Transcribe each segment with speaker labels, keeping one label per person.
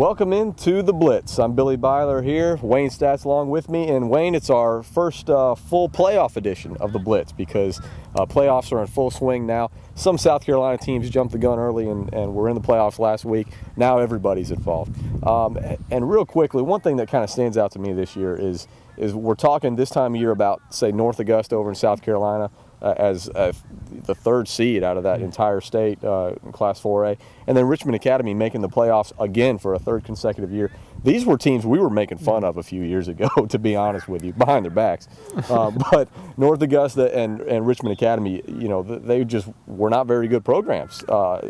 Speaker 1: Welcome into the Blitz. I'm Billy Byler here, Wayne Stats along with me, and Wayne, it's our first full playoff edition of the Blitz because playoffs are in full swing now. Some South Carolina teams jumped the gun early and were in the playoffs last week. Now everybody's involved. And real quickly, one thing that kind of stands out to me this year is we're talking this time of year about, say, North Augusta over in South Carolina as the third seed out of that entire state in Class 4A, and then Richmond Academy making the playoffs again for a third consecutive year. These were teams we were making fun of a few years ago, to be honest with you, behind their backs. But North Augusta and Richmond Academy, you know, they just were not very good programs.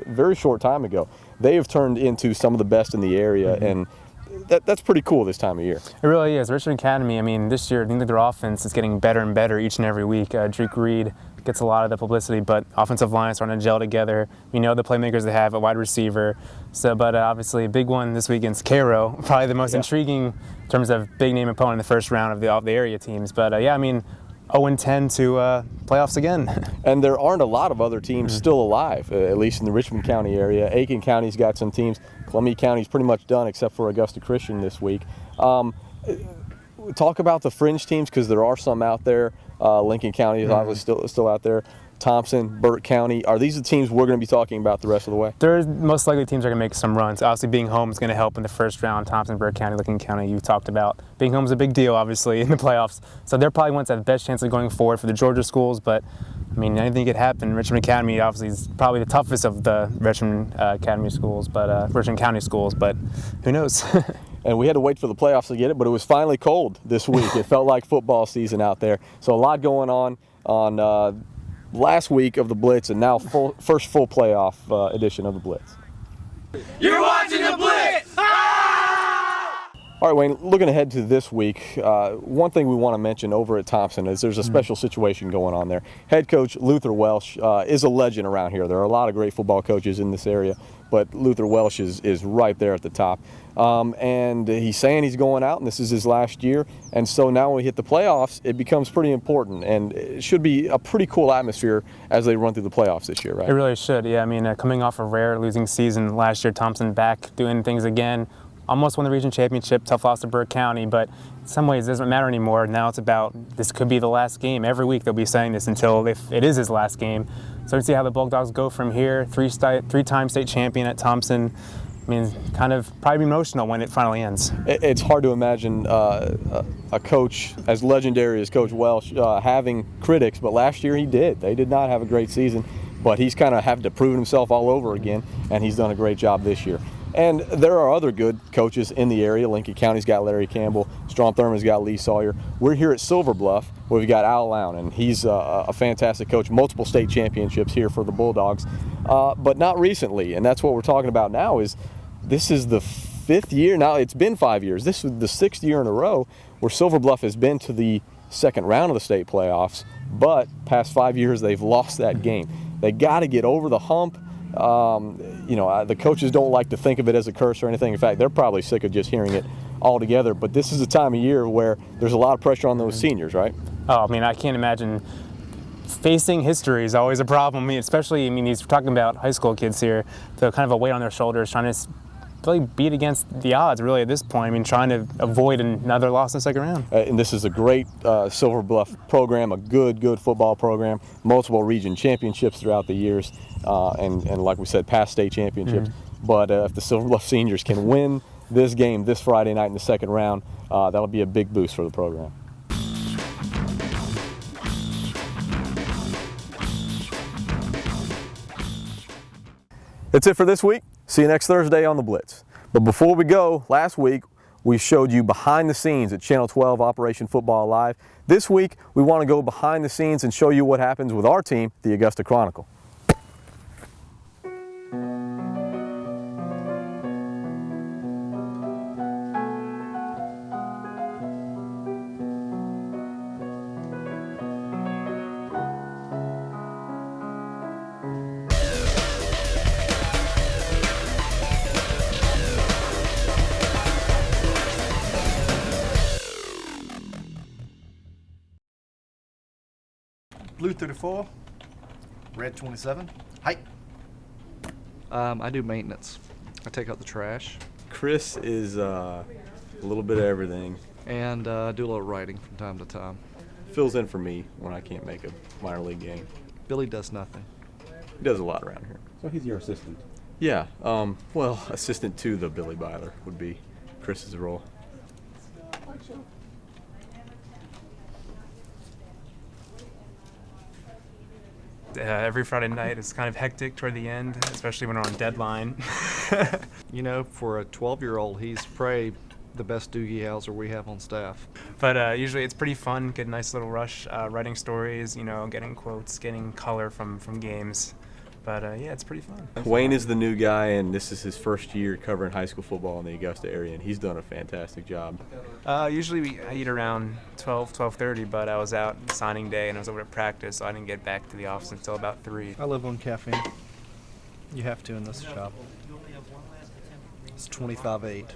Speaker 1: Very short time ago, they have turned into some of the best in the area, and that's pretty cool this time of year.
Speaker 2: It really is. Richmond Academy, I mean, this year I think their offense is getting better and better each and every week. Drake Reed gets a lot of the publicity, but offensive line is starting to gel together. We know the playmakers they have at wide receiver. But obviously a big one this week against Cairo, probably the most intriguing in terms of big name opponent in the first round of the area teams. But yeah, I mean, 0-10 to playoffs again. And
Speaker 1: there aren't a lot of other teams still alive, at least in the Richmond County area. Aiken County's got some teams. Columbia County's pretty much done except for Augusta Christian this week. Talk about the fringe teams because there are some out there. Lincoln County is obviously still out there. Thomson, Burt County. Are these the teams we're going to be talking about the rest of the way?
Speaker 2: There's most likely teams are going to make some runs. Obviously, being home is going to help in the first round. Thomson, Burt County, Lincoln County, you talked about. Being home is a big deal, obviously, in the playoffs. So they're probably ones that have the best chance of going forward for the Georgia schools. But, I mean, anything could happen. Richmond Academy, obviously, is probably the toughest of the Richmond Academy schools, but Richmond County schools. But who knows?
Speaker 1: And we had to wait for the playoffs to get it, but it was finally cold this week. It felt like football season out there. So a lot going on last week of the Blitz, and now first full playoff edition of the Blitz.
Speaker 3: You're watching the Blitz!
Speaker 1: All right, Wayne, looking ahead to this week, one thing we want to mention over at Thomson is there's a special situation going on there. Head coach Luther Welsh is a legend around here. There are a lot of great football coaches in this area, but Luther Welsh is right there at the top. And he's saying he's going out, and this is his last year. And so now when we hit the playoffs, it becomes pretty important, and it should be a pretty cool atmosphere as they run through the playoffs this year, right?
Speaker 2: It really should, yeah. I mean, coming off a rare losing season last year, Thomson back doing things again. Almost won the region championship, tough loss to Burt County, but in some ways it doesn't matter anymore. Now it's about this could be the last game. Every week they'll be saying this until if it is his last game. So to see how the Bulldogs go from here, three-time state champion at Thomson. I mean, kind of probably emotional when it finally ends.
Speaker 1: It's hard to imagine a coach as legendary as Coach Welsh having critics, but last year he did. They did not have a great season, but he's kind of had to prove himself all over again, and he's done a great job this year. And there are other good coaches in the area. Lincoln County's got Larry Campbell. Strom Thurmond's got Lee Sawyer. We're here at Silver Bluff where we've got Al Lown, and he's a fantastic coach. Multiple state championships here for the Bulldogs, but not recently. And that's what we're talking about now is this is the fifth year. Now it's been 5 years. This is the sixth year in a row where Silver Bluff has been to the second round of the state playoffs, but past 5 years they've lost that game. They got to get over the hump. You know, the coaches don't like to think of it as a curse or anything. In fact, they're probably sick of just hearing it altogether. But this is a time of year where there's a lot of pressure on those seniors, right?
Speaker 2: Oh, I mean, I can't imagine. Facing history is always a problem. I mean, especially, he's talking about high school kids here. They're kind of a weight on their shoulders, trying to really beat against the odds, really, at this point. I mean, trying to avoid another loss in the second round.
Speaker 1: And this is a great Silver Bluff program, a good football program, multiple region championships throughout the years, and like we said, past state championships. But if the Silver Bluff seniors can win this game this Friday night in the second round, that'll be a big boost for the program. That's it for this week. See you next Thursday on the Blitz. But before we go, last week we showed you behind the scenes at Channel 12 Operation Football Live. This week we want to go behind the scenes and show you what happens with our team, the Augusta Chronicle.
Speaker 4: Blue 34, red 27. Hike.
Speaker 5: I do maintenance. I take out the trash,
Speaker 1: Chris is a little bit of everything.
Speaker 5: And do a little writing from time to time.
Speaker 1: Fills in for me when I can't make a minor league game.
Speaker 5: Billy does nothing.
Speaker 1: He does a lot around here.
Speaker 6: So he's your assistant.
Speaker 1: Yeah, well, assistant to the Billy Byler would be Chris's role.
Speaker 2: Every Friday night is kind of hectic toward the end, especially when we're on deadline.
Speaker 5: You know, for a 12-year-old, he's probably the best doogie howser we have on staff.
Speaker 2: But usually it's pretty fun, get a nice little rush, writing stories, you know, getting quotes, getting color from games. But yeah, it's pretty fun.
Speaker 1: Wayne is the new guy, and this is his first year covering high school football in the Augusta area, and he's done a fantastic job.
Speaker 2: Usually I eat around 12:30, but I was out signing day and I was over at practice, so I didn't get back to the office until about 3.
Speaker 5: I live on caffeine. You have to in this shop. It's 25/8,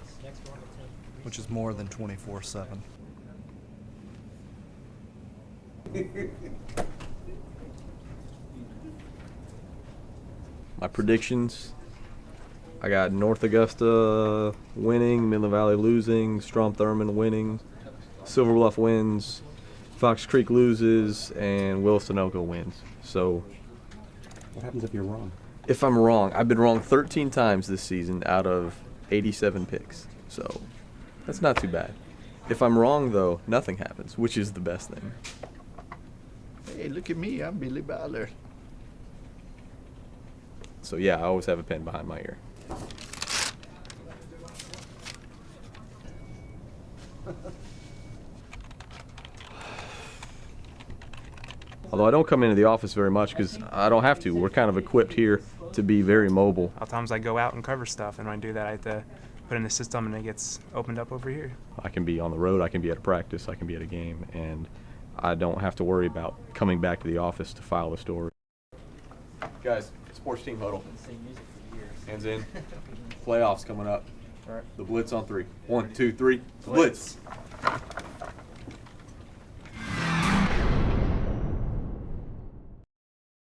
Speaker 5: which is more than 24/7.
Speaker 1: My predictions, I got North Augusta winning, Midland Valley losing, Strom Thurmond winning, Silver Bluff wins, Fox Creek loses, and Willis-Sunoco wins. So
Speaker 6: What happens if you're wrong?
Speaker 1: if I'm wrong, I've been wrong 13 times this season out of 87 picks. So that's not too bad. If I'm wrong, though, nothing happens, which is the best thing.
Speaker 4: Hey, look at me. I'm Billy Byler.
Speaker 1: So yeah, I always have a pen behind my ear. Although I don't come into the office very much because I don't have to. We're kind of equipped here to be very mobile.
Speaker 2: A lot of times I go out and cover stuff, and when I do that, I have to put in the system, and it gets opened up over here.
Speaker 1: I can be on the road, I can be at a practice, I can be at a game, and I don't have to worry about coming back to the office to file the story. Guys, sports team huddle. Hands in. Playoffs coming up. The Blitz on 3. 1, 2, 3. Blitz.